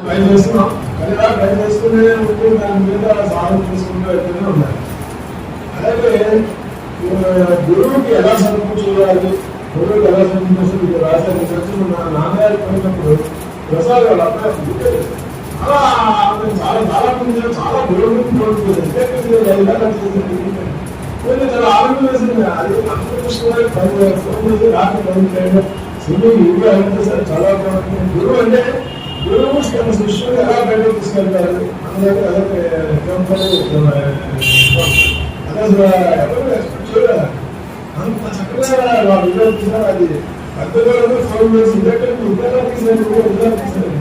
Try చేస్తున్నాం. అది try చేస్తూనే ఉంటూ దాని మీద సాధన చేసుకుంటూ వెళ్తూనే ఉండాలి. అలాగే గురువుకి ఎలా సమకూర్చాలి, గురువుకి ఎలా సమకూర్చాలి ఇది రాశారు. మా నాన్నగారు పోయినప్పుడు ప్రసాద్ వాళ్ళ అబ్బాయి చాలా చాలా చాలా మంది చాలా గురువులు కొంచెం చాలా ఆరోగ్యం వేసింది. అది రాత్రి చాలా గురువు అంటే గురువు తన శిష్యులు ఎలా బయటకు తీసుకెళ్తారు అందులో అదే ఎగ్జాంపుల్ అంత చక్కగా వాళ్ళు విజయాలు తీసారు. అది పెద్దగా ఫోన్ చేసి ఉద్యోగాలు తీసారు.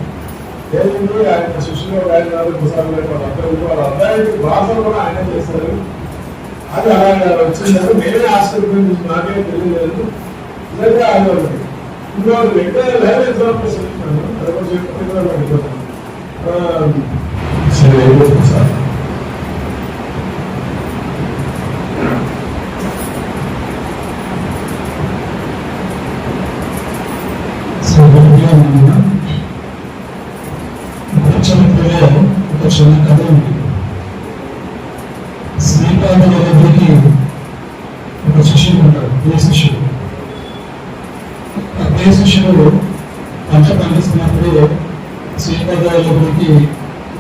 ఏంటంటే ఆయన శిష్యులు ఆయన పుస్తకాలు వాళ్ళ అబ్బాయి భాషలు కూడా ఆయన చేశారు. అది అలా వచ్చిందని నేనే ఆశ్చర్యపోయింది, నాకే తెలియలేదు. నిజంగా అది ఇంకో ఎక్కడ వేరే ఎగ్జాంపుల్స్ చెప్తున్నాను, అది కూడా చెప్తున్నాను. సరే అయిపోతుంది సార్. ఒక చిన్న కథ ఉంది. శ్రీపాద దగ్గరికి ఒక శిష్యుడు ఉంటాడు, ప్రియ శిష్యుడు. ఆ ప్రియ శిష్యుడు పంట పండిస్తున్నప్పుడు శ్రీపాద దగ్గరికి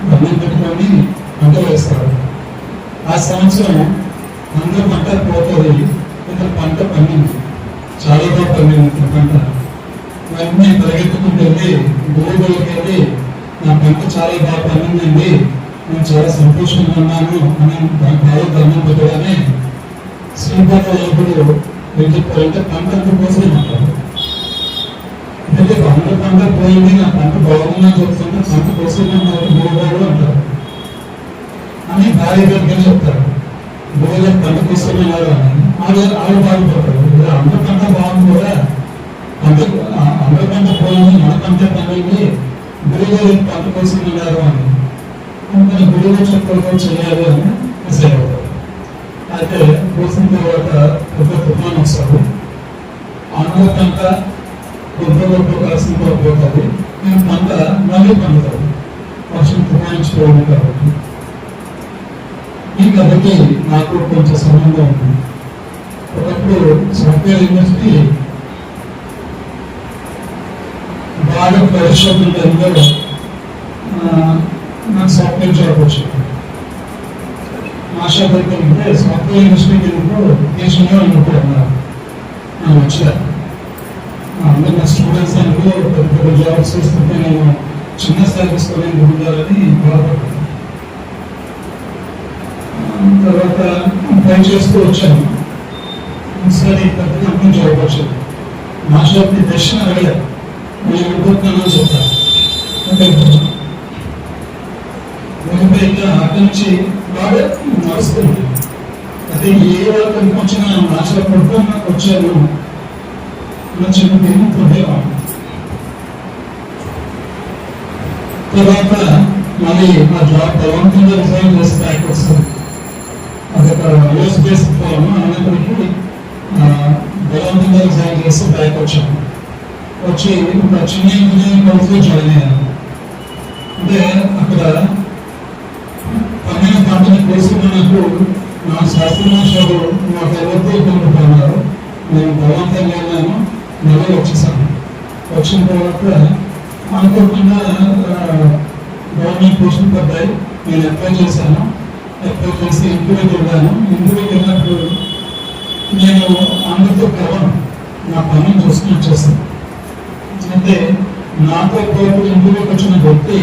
బంధం పెట్టుకొని పంట వేస్తాడు. ఆ సంవత్సరం అందరూ పంట పోతుంది, ఇతను పంట పండింది, చాలా బాగా పండింది ఇతని పంట. వెంటనే పరిగెత్తుకుంటూ వెళ్ళి గురువు దగ్గరికి వెళ్ళి నా పంట చాలా బాగా పండిందండి, నేను చాలా సంతోషంగా ఉన్నాను అని బాగా దండం పెట్టగానే శ్రీపాద ఎప్పుడు ఏం చెప్పారంటే పంట అంత కోసం అంటారు. అంటే పంట పోయింది, నా పంట బాగుందని చెప్తుంటే పంట కోసం గురువుగారు అంటారు అని భార్య దగ్గర చెప్తారు. గురువుగారు పంట కోసం అన్నారు అని ఆవిడ బాగుపడతారు. అందరి పంట బాగుంది కూడా, అందరి పంట పోయింది, మన పంట పండింది, గురువుగారు పంట కోసం ఉన్నారు అని మన గురువు చెప్పడం చేయాలి అని డిసైడ్ అవుతారు. అయితే కోసిన తర్వాత పెద్ద తుఫాను వస్తారు. అందరి పంట కొద్ది కలిసి పోతుంది, నేను పంట మళ్ళీ పండుతుంది వర్షం తుఫానించుకోవాలి కాబట్టి. ఈ కథకి నాకు కొంచెం సంబంధం ఉంది. ఒకప్పుడు సాఫ్ట్వేర్ యూనివర్సిటీ బాగా పరిశోధన టైంలో నాకు సాఫ్ట్వేర్ జాబ్ వచ్చింది. ఆశా పడితే సాఫ్ట్వేర్ యూనివర్సిటీకి దేశంలో ఉన్నప్పుడు అన్నారు నేను వచ్చా. అందరు నా స్టూడెంట్స్ అనుకో పెద్ద పెద్ద జాబ్స్ చేస్తుంటే నేను చిన్న సర్వీస్తో ఉండాలని బాధపడ్డాను. తర్వాత ట్రై చేస్తూ వచ్చాను. సరే పెద్ద కంపెనీ జాబ్ వచ్చింది. మా షాప్కి దర్శనం అడిగారు, నేను వెళ్ళిపోతున్నాను చెప్పాను. అక్కడి నుంచి బాగా నడుస్తుంది. అదే ఏ వాళ్ళకి వచ్చిన ఆశ పడుతున్నా వచ్చాను చిన్న పొందేవాడు. తర్వాత మళ్ళీ మా జాబ్ బలవంతంగా రిజైన్ చేసి బ్యాక్ వస్తుంది. అదొక యూఎస్ బేస్డ్ ఫామ్ అన్నప్పటికీ బలవంతంగా రిజైన్ చేసి బ్యాక్ వచ్చాను. వచ్చి ఒక చిన్న ఇంజనీరింగ్ కోర్సులో జాయిన్ అయ్యాను. అంటే అక్కడ పండిన పంటని కోసుకున్నప్పుడు నా శాస్త్రమాషాలు నాకు ఎవరితో కొనుక్కున్నారు. నేను బలవంతంగా వెళ్ళాను, మళ్ళీ వచ్చేసాను. వచ్చిన తర్వాత అనుకోకుండా గవర్నమెంట్ పోస్టులు పడ్డాయి. నేను అప్లై చేశాను. అప్లై చేసి ఇంటర్వ్యూకి వెళ్ళాను. ఇంటర్వ్యూకి వెళ్ళినప్పుడు నేను అందరితో కలవను, నా పని చూసుకుని వచ్చేస్తాను. అంటే నాతో పాటు ఇంటర్వ్యూకి వచ్చిన వ్యక్తి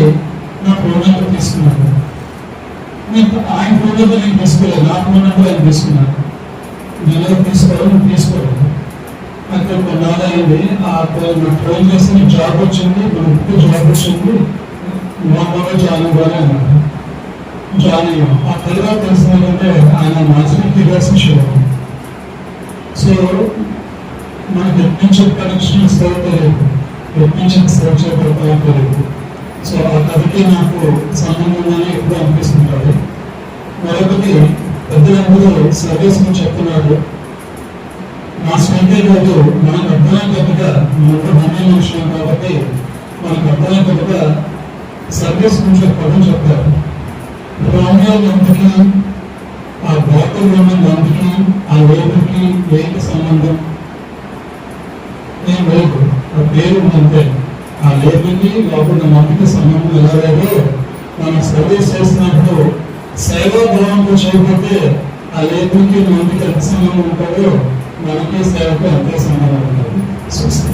నా ఫోన్ నెంబర్ తీసుకున్నాను. నేను ఆయన ఫోన్ నెంబర్ నేను తీసుకోలేదు, నా ఫోన్ నెంబర్ ఆయన తీసుకున్నాను. నేను తీసుకోలేదు. అక్కడ కొన్నాళ్ళు అయింది. నాకు ఫోన్ చేసి జాబ్ వచ్చింది, మనకు జాబ్ వచ్చింది, మామూలుగా జాయిన్ అవ్వాలి అన్నారు. జాయిన్ అయ్యాం. ఆ తర్వాత తెలిసిందంటే ఆయన మాజీ క్యూరియాసిటీ. సో మనకి ఎట్నుంచి కనెక్షన్స్ అవుతాయి, ఎట్నుంచి సర్చ్ చేయబడతాయి. సో ఆ కథకి నాకు సంబంధంగానే ఎప్పుడు అనిపిస్తుంటారు. మరొకటి పెద్దలందరూ సర్వీస్ చెప్తున్నారు. మా స్వంత రోజు మనకు అర్థమైనట్టుగా మనకు అర్థమైన విషయం కాబట్టి మనకు అర్థమైనట్టుగా సర్వీస్ గురించి ఒక పదం చెప్తారు. రోమియో నందుకి ఆ బాటల్ ఉన్న నందుకి ఆ లేబర్కి ఏంటి సంబంధం? ఏం లేదు, ఆ పేరు ఉందంటే ఆ లేబర్కి లేకుండా మందుకి సంబంధం ఎలాగో మనం సర్వీస్ చేసినప్పుడు సేవాభావంతో చేయకపోతే ఆ లేబర్కి మందుకి ఎంత సంబంధం ఉంటుందో మనకి సేవకు అంతే సంబంధం ఉంటుంది. చూస్తాం.